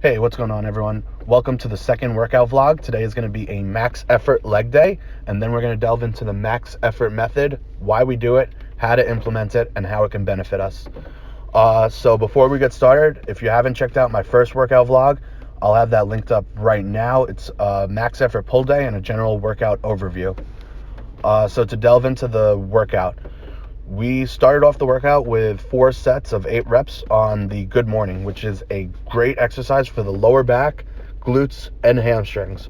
Hey, what's going on, everyone? Welcome to the second workout vlog. Today is going to be a max effort leg day, and then we're going to delve into the max effort method, why we do it, how to implement it, and how it can benefit us. So before we get started, if you haven't checked out my first workout vlog, I'll have that linked up right now. It's a max effort pull day and a general workout overview. So to delve into the workout, we started off the workout with 4 sets of 8 reps on the Good Morning, which is a great exercise for the lower back, glutes, and hamstrings,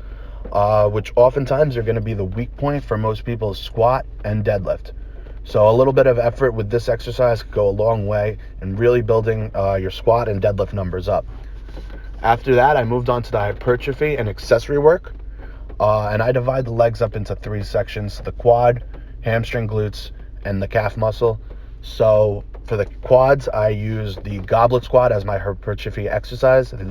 which oftentimes are going to be the weak point for most people's squat and deadlift. So a little bit of effort with this exercise could go a long way in really building your squat and deadlift numbers up. After that, I moved on to the hypertrophy and accessory work, and I divide the legs up into 3 sections: the quad, hamstring, glutes, and the calf muscle. So for the quads, I use the goblet squat as my hypertrophy exercise. And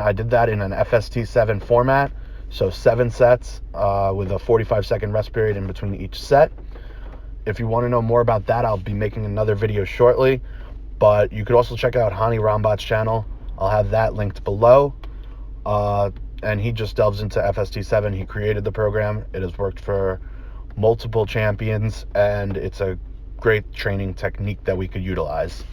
I did that in an FST7 format. So 7 sets with a 45-second rest period in between each set. If you want to know more about that, I'll be making another video shortly. But you could also check out Hani Rambat's channel. I'll have that linked below. And he just delves into FST7. He created the program. It has worked for multiple champions, and it's a great training technique that we could utilize.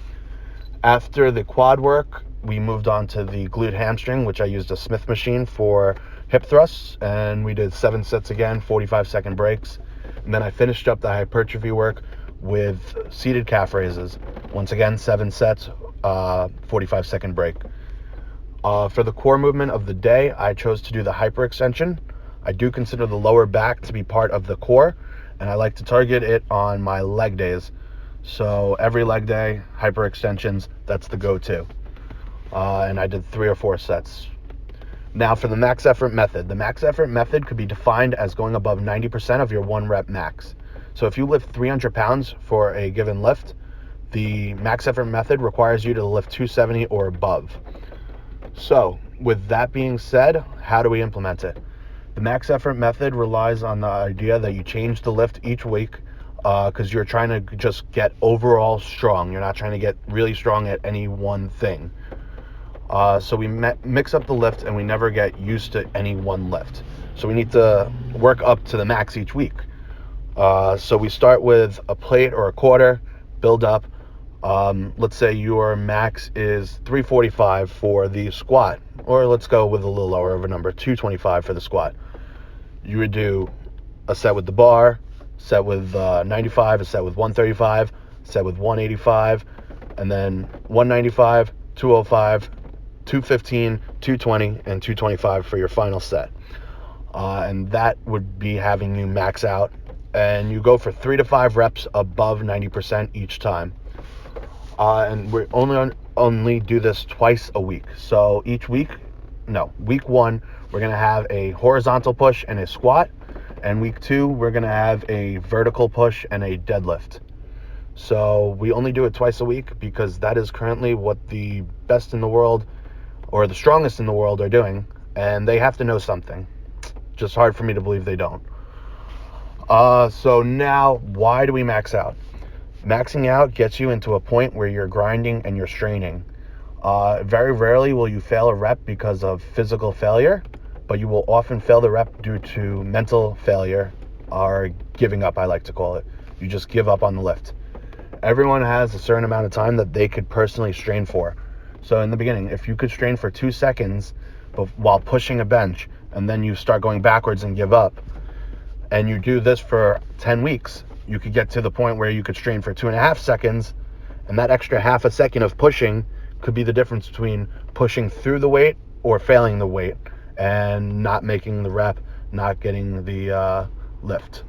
After the quad work, we moved on to the glute hamstring, which I used a Smith machine for hip thrusts, and we did 7 sets again, 45-second breaks. And then I finished up the hypertrophy work with seated calf raises. Once again, 7 sets, 45-second break. For the core movement of the day, I chose to do the hyperextension. I do consider the lower back to be part of the core, and I like to target it on my leg days. So every leg day, hyperextensions, that's the go-to. And I did 3 or 4 sets. Now for the max effort method. The max effort method could be defined as going above 90% of your 1 rep max. So if you lift 300 pounds for a given lift, the max effort method requires you to lift 270 or above. So with that being said, how do we implement it? The max effort method relies on the idea that you change the lift each week because you're trying to just get overall strong. You're not trying to get really strong at any one thing. So we mix up the lift, and we never get used to any one lift. So we need to work up to the max each week. So we start with a plate or a quarter, build up. Let's say your max is 345 for the squat, or let's go with a little lower of a number, 225 for the squat. You would do a set with the bar, set with 95, a set with 135, set with 185, and then 195, 205, 215, 220, and 225 for your final set. And that would be having you max out, and you go for 3 to 5 reps above 90% each time. And we only do this twice a week. So week 1, we're going to have a horizontal push and a squat. And week 2, we're going to have a vertical push and a deadlift. So we only do it twice a week because that is currently what the best in the world or the strongest in the world are doing. And they have to know something. Just hard for me to believe they don't. So now, why do we max out? Maxing out gets you into a point where you're grinding and you're straining. Very rarely will you fail a rep because of physical failure, but you will often fail the rep due to mental failure, or giving up, I like to call it. You just give up on the lift. Everyone has a certain amount of time that they could personally strain for. So in the beginning, if you could strain for 2 seconds while pushing a bench, and then you start going backwards and give up, and you do this for 10 weeks, you could get to the point where you could strain for 2.5 seconds, and that extra half a second of pushing could be the difference between pushing through the weight or failing the weight and not making the rep, not getting the lift.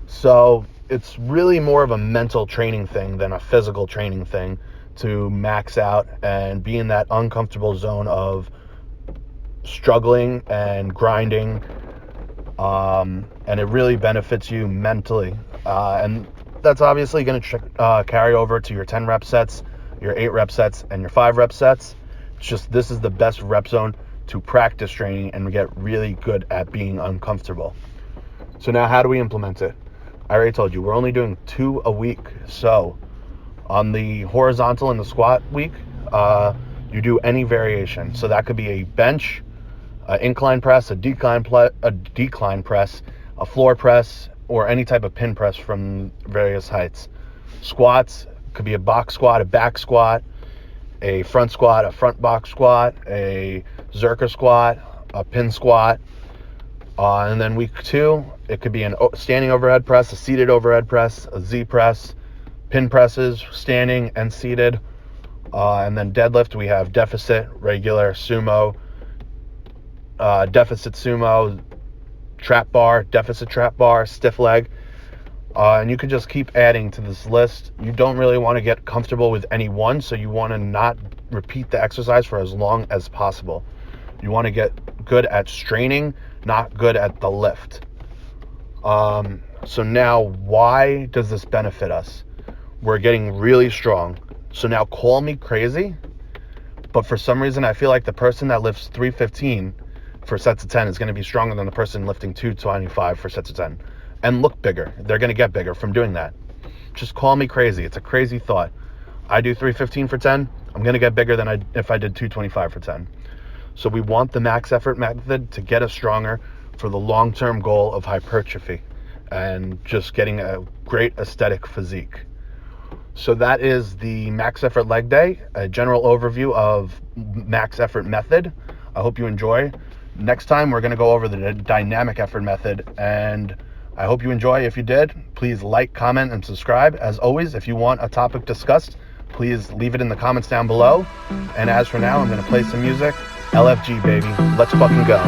So it's really more of a mental training thing than a physical training thing to max out and be in that uncomfortable zone of struggling and grinding. And it really benefits you mentally. And that's obviously going to carry over to your 10 rep sets, your 8 rep sets, and your 5 rep sets. It's just, this is the best rep zone to practice training and get really good at being uncomfortable. So now, how do we implement it? I already told you, we're only doing 2 a week. So On the horizontal and the squat week, you do any variation. So that could be a bench, an incline press, a decline press, a floor press, or any type of pin press from various heights. Squats could be a box squat, a back squat, a front squat, a front box squat, a Zercher squat, a pin squat. And then week 2, it could be a standing overhead press, a seated overhead press, a Z press, pin presses, standing and seated. And then deadlift, we have deficit, regular, sumo, deficit sumo, trap bar, deficit trap bar, stiff leg. And you can just keep adding to this list. You don't really want to get comfortable with any one, so you want to not repeat the exercise for as long as possible. You want to get good at straining, not good at the lift. So now, why does this benefit us? We're getting really strong. So now call me crazy, but for some reason I feel like the person that lifts 315 for sets of 10 is going to be stronger than the person lifting 225 for sets of 10 and look bigger. They're going to get bigger from doing that. Just call me crazy. It's a crazy thought. I do 315 for 10. I'm going to get bigger than if I did 225 for 10. So we want the max effort method to get us stronger for the long-term goal of hypertrophy and just getting a great aesthetic physique. So that is the max effort leg day, a general overview of max effort method. I hope you enjoy. Next time we're going to go over the dynamic effort method, and I hope you enjoy. If you did, please like, comment, and subscribe. As always, if you want a topic discussed, please leave it in the comments down below. And as for now, I'm going to play some music. LFG, baby. Let's fucking go.